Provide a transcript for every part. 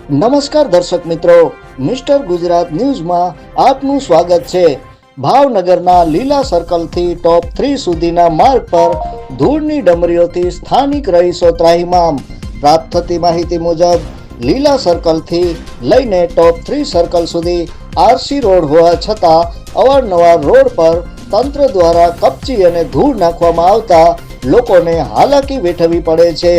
નમસ્કાર દર્શક મિત્રો, મિસ્ટર ગુજરાત ન્યૂઝમાં આપનું સ્વાગત છે। ભાવનગરના લીલા સર્કલથી ટોપ 3 સુધીના માર્ગ પર ધૂળની ડમરીઓથી સ્થાનિક રહીશો ત્રાહિમામ। પ્રાપ્ત થતી માહિતી મુજબ લીલા સર્કલથી લઈને ટોપ 3 સર્કલ સુધી આરસી રોડ હોવા છતાં અવારનવાર રોડ પર તંત્ર દ્વારા કપચી અને ધૂળ નાખવામાં આવતા લોકોને હાલાકી વેઠવી પડે છે,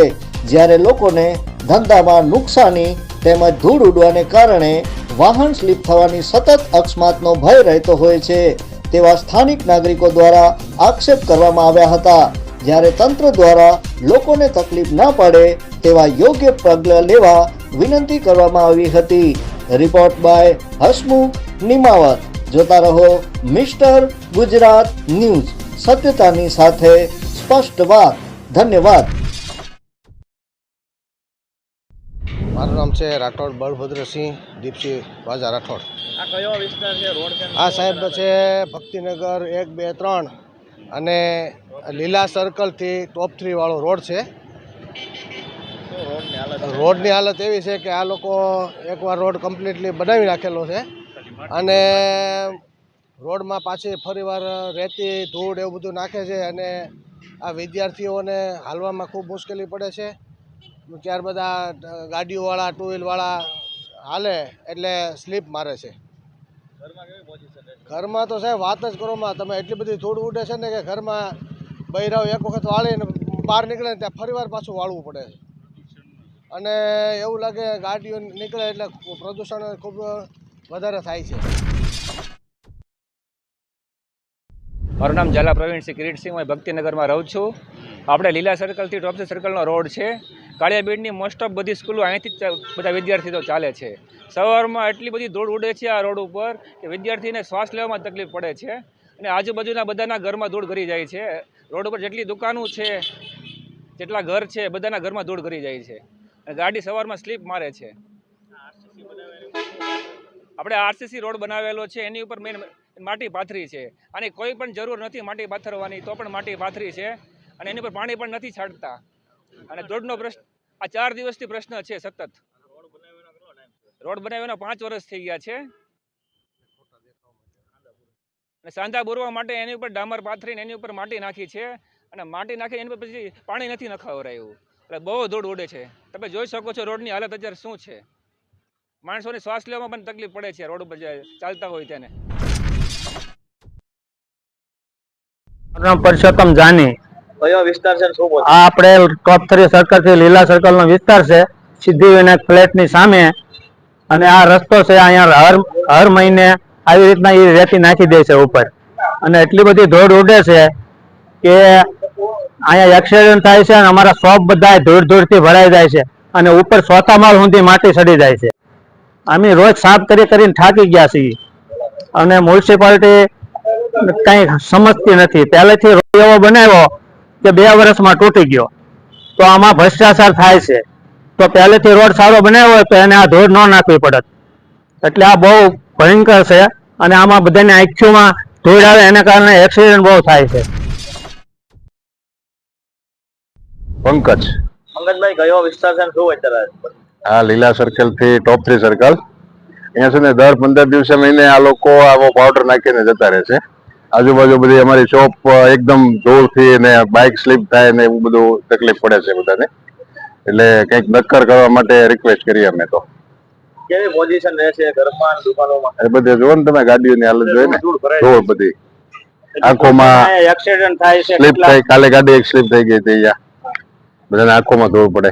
જ્યારે લોકોને ધંધામાં નુકસાની તેમજ ધૂળ ઉડવાને કારણે વાહન સ્લીપ થવાની સતત અકસ્માતનો ભય રહેતો હોય છે, તેવા સ્થાનિક નાગરિકો દ્વારા આક્ષેપ કરવામાં આવ્યા હતા। જ્યારે તંત્ર દ્વારા લોકોને તકલીફ ન પડે તેવા યોગ્ય પગલાં લેવા વિનંતી કરવામાં આવી હતી। Report by Hasmukh Nimavat. જોતા રહો મિસ્ટર ગુજરાત ન્યૂઝ, સત્યતાની સાથે સ્પષ્ટ વાત। ધન્યવાદ। મારું નામ છે રાઠોડ બળભદ્રસિંહ દીપસિંહ વાજા રાઠોડ। આ કયો વિસ્તાર છે? રોડ છે? આ સાહેબ છે ભક્તિનગર 1, 2, 3 અને લીલા સર્કલથી ટોપ 3 વાળો રોડ છે। રોડની હાલત એવી છે કે આ લોકો એકવાર રોડ કમ્પ્લીટલી બનાવી નાખેલો છે અને રોડમાં પાછી ફરીવાર રેતી ધૂળ એવું બધું નાખે છે અને આ વિદ્યાર્થીઓને હાલવામાં ખૂબ મુશ્કેલી પડે છે। ત્યારબાદ આ ગાડીઓવાળા ટુ વ્હીલવાળા હાલે એટલે સ્લીપ મારે છે। ઘરમાં તો સાહેબ વાત જ કરોમાં, તમે એટલી બધી ધૂળ ઉડે છે ને કે ઘરમાં બૈરાઓ એક વખત વાળીને બહાર નીકળે ને ત્યાં ફરીવાર પાછું વાળવું પડે છે અને એવું લાગે ગાડીઓ નીકળે એટલે પ્રદૂષણ ખૂબ વધારે થાય છે। મારું નામ ઝાલા પ્રવીણસિંહ કિરીટસિંહ, હું ભક્તિનગરમાં રહું છું। આપણે લીલા સર્કલથી ટોપ 3 સર્કલનો રોડ છે। કાળિયાબીડની મોસ્ટ ઓફ બધી સ્કૂલો અહીંથી જ બધા વિદ્યાર્થીઓ ચાલે છે। સવારમાં એટલી બધી ધૂળ ઉડે છે આ રોડ ઉપર કે વિદ્યાર્થીને શ્વાસ લેવામાં તકલીફ પડે છે અને આજુબાજુના બધાના ઘરમાં ધૂળ ભરી જાય છે। રોડ ઉપર જેટલી દુકાનો છે, જેટલા ઘર છે, બધાના ઘરમાં ધૂળ ભરી જાય છે અને ગાડી સવારમાં સ્લીપ મારે છે। આપણે આરસીસી રોડ બનાવેલો છે, એની ઉપર મેન માટી પાથરી છે। આની કોઈ પણ જરૂર નથી માટી પાથરવાની, તો પણ માટી પાથરી છે અને એની પર પાણી પણ નથી છાંટતા અને ધૂળનો પ્રશ્ન આ 4 દિવસથી પ્રશ્ન છે સતત। રોડ બનાવ્યાનો 5 વર્ષ થઈ ગયા છે અને સાંધા બોરવા માટે એની ઉપર ડામર પાથરીને એની ઉપર માટી નાખી છે અને માટી નાખી એની પર પછી પાણી નથી નખાવરાયું એટલે બહુ ધૂળ ઉડે છે। તમે જોઈ શકો છો રોડની હાલત અત્યારે શું છે। માણસોને શ્વાસ લેવામાં પણ તકલીફ પડે છે રોડ ઉપર ચાલતા હોય તેને। નામ પરસોત્તમ જાની। કયો વિસ્તાર છે? શું બોલ? આ આપણે ટોપ 3 સર્કલ થી લીલા સર્કલ નો વિસ્તાર છે, સિદ્ધિવિનાયક ફ્લેટ ની સામે। અને આ રસ્તો છે, અહીંયા હર મહિને આવી રીતના એ રેતી નાખી દે છે ઉપર અને એટલી બધી ધૂળ ઉડે છે કે અહીંયા એક્સિડન્ટ થાય છે અને અમારા શોપ બધા ધૂળ થી ભરાઈ જાય છે અને ઉપર ચોથા માળ સુધી માટી ચડી જાય છે। અમે રોજ સાફ કરીને થાકી ગયા છીએ અને મ્યુનિસિપાલિટી કઈ સમજતી નથી। પહેલેથી રોડ એવો બનાવ્યો કે 2 વર્ષમાં તૂટી ગયો, તો આમાં ભ્રષ્ટાચાર થાય છે। તો પહેલેથી રોડ સારો બનાવ્યો હોય તો એને આ ધૂળ ન નાખવી પડત, એટલે આ બહુ ભયંકર છે અને આમાં બધાને આંખોમાં ધૂળ આવે એના કારણે એક્સિડન્ટ બહુ થાય છે। પંકજભાઈ, કયો વિસ્તાર છે? શું અત્યારે? આ લીલા સર્કલ થી ટોપ 3 સર્કલ, અહીંયા છે ને દર 15 દિવસે મહિને આ લોકો આવો પાવડર નાખીને જતા રહે છે। આજુબાજુ બધી અમારી શોપ એકદમ ધૂળથી ને બાઇક સ્લીપ થાય ને એવું બધું તકલીફ પડે છે બધાને, એટલે કંઈક નક્કર કરવા માટે રિક્વેસ્ટ કરીએ અમે તો। કેવી પોઝિશન રહે છે ઘરમાં, દુકાનોમાં? એ બધે જોવો ને તમે, ગાડીઓની હાલત જોઈએ ને, ધૂળ બધી આંખોમાં એક્સિડન્ટ થાય છે, સ્લીપ થાય। કાલે ગાડી એક સ્લીપ થઈ ગઈ હતી, અહીંયા બધાને આંખોમાં ધૂળ પડે।